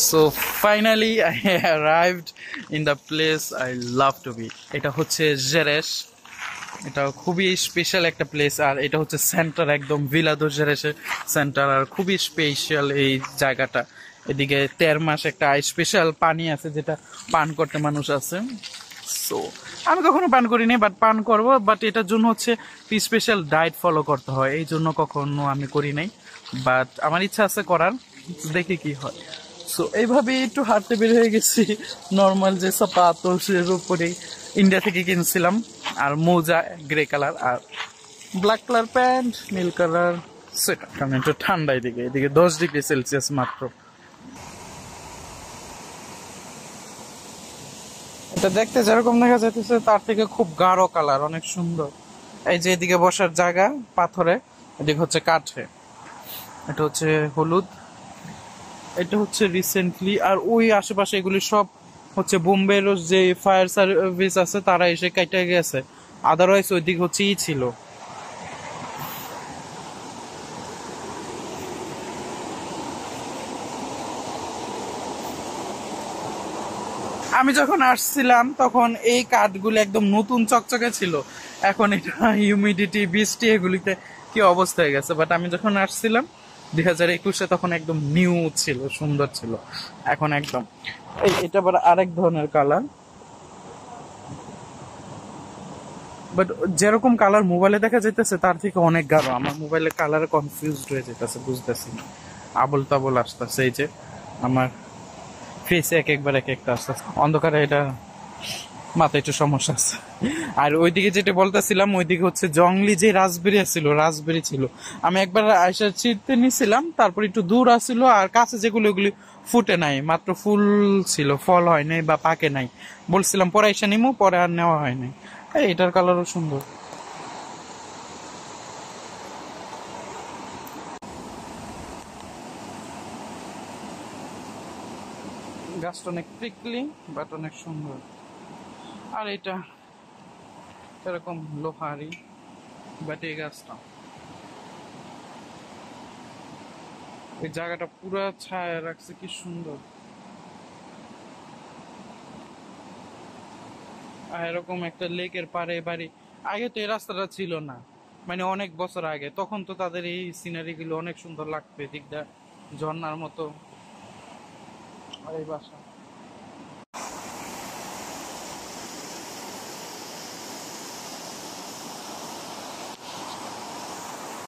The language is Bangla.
So finally I arrived in the place I love to be. এটা হচ্ছে জেরেশ। এটা খুবই স্পেশাল একটা প্লেস, আর এটা হচ্ছে সেন্টার, একদম ভিলা দো জেরেশের সেন্টার, আর খুবই স্পেশাল এই জায়গাটা। এদিকে 13 মাস একটা স্পেশাল পানি আছে যেটা পান করতে মানুষ আছে। সো আমি কখনো পান করিনি, বাট পান করব, বাট এটার জন্য হচ্ছে স্পেশাল ডায়েট ফলো করতে হয়, এই জন্য কখনো আমি করি নাই, বাট আমার ইচ্ছা আছে করার, দেখি কি হয়। সো এইভাবে একটু হাঁটতে বের হয়ে গেছি, নর্মাল যে সাপাতো সের উপরেই ইন্ডিয়া থেকে কিনছিলাম, আর মোজা গ্রে কালার, আর ব্ল্যাক কালার প্যান্ট, নীল কালার সেটা, কারণ একটু ঠান্ডা এদিকে, এদিকে 10 ডিগ্রি সেলসিয়াস মাত্র। এটা দেখতে যেরকম দেখা যাইতেছে তার থেকে খুব গাঢ় কালার, অনেক সুন্দর। এই যে এদিকে বসার জায়গা পাথরে, এদিকে হচ্ছে কাঠে, এটা হচ্ছে হলুদ, এটা হচ্ছে রিসেন্টলি, আর ওই আশেপাশে এগুলি সব হচ্ছে বোম্বের যে ফায়ার সার্ভিস আছে তারা এসে কেটে গেছে, আদারওয়াইজ ওইদিকে হচ্ছে ছিল। আমি যখন আসছিলাম তখন এই কাঠগুলো একদম নতুন চকচকে ছিল, এখন এটা হিউমিডিটি, বৃষ্টি, এগুলিতে কি অবস্থা হয়ে গেছে। বাট আমি যখন আসছিলাম 2021-এ তখন একদম নিউ ছিল, সুন্দর ছিল। এখন একদম এটা আবার আরেক ধরনের কালার, বাট যেরকম কালার মোবাইলে দেখা যাইতেছে তার থেকে অনেক গাঢ়। আমার মোবাইলে কালারে কনফিউজড হয়ে যেতেছে, বুঝতেছি না, আবল তাবল আসতেছে। এই যে আমার ফেসে একবার এক একটা আসতেছে, অন্ধকারে এটা মাথায় একটু সমস্যা আছে। আর ওইদিকে যেটা বলতেছিলাম, ওইদিকে হচ্ছে জংলি যে রাসবেরি ছিল, রাসবেরি ছিল, আমি একবার আইসা ছিঁড়তে নিছিলাম, তারপর একটু দূর আসছিল, আর কাছে যেগুলো ওগুলি ফুটে নাই, মাত্র ফুল ছিল, ফল হয় নাই বা পাকে নাই। বলছিলাম পরে এসে নিমু, পরে আর নেওয়া হয় নাই। এটার কালারও সুন্দর। গাছটা অনেক প্রিকলি, বাট অনেক সুন্দর। আর এটা এরকম লোহারি, বাট এই গাছটা, এই জায়গাটা পুরা ছায়া রাখছে, কি সুন্দর। আর এরকম একটা লেকের পাড়ে বাড়ি, আগে তো এই রাস্তাটা ছিল না, মানে অনেক বছর আগে, তখন তো তাদের এই সিনারি গুলো অনেক সুন্দর লাগবে, দিকটা ঝর্ণার মতো। আর এই বাসা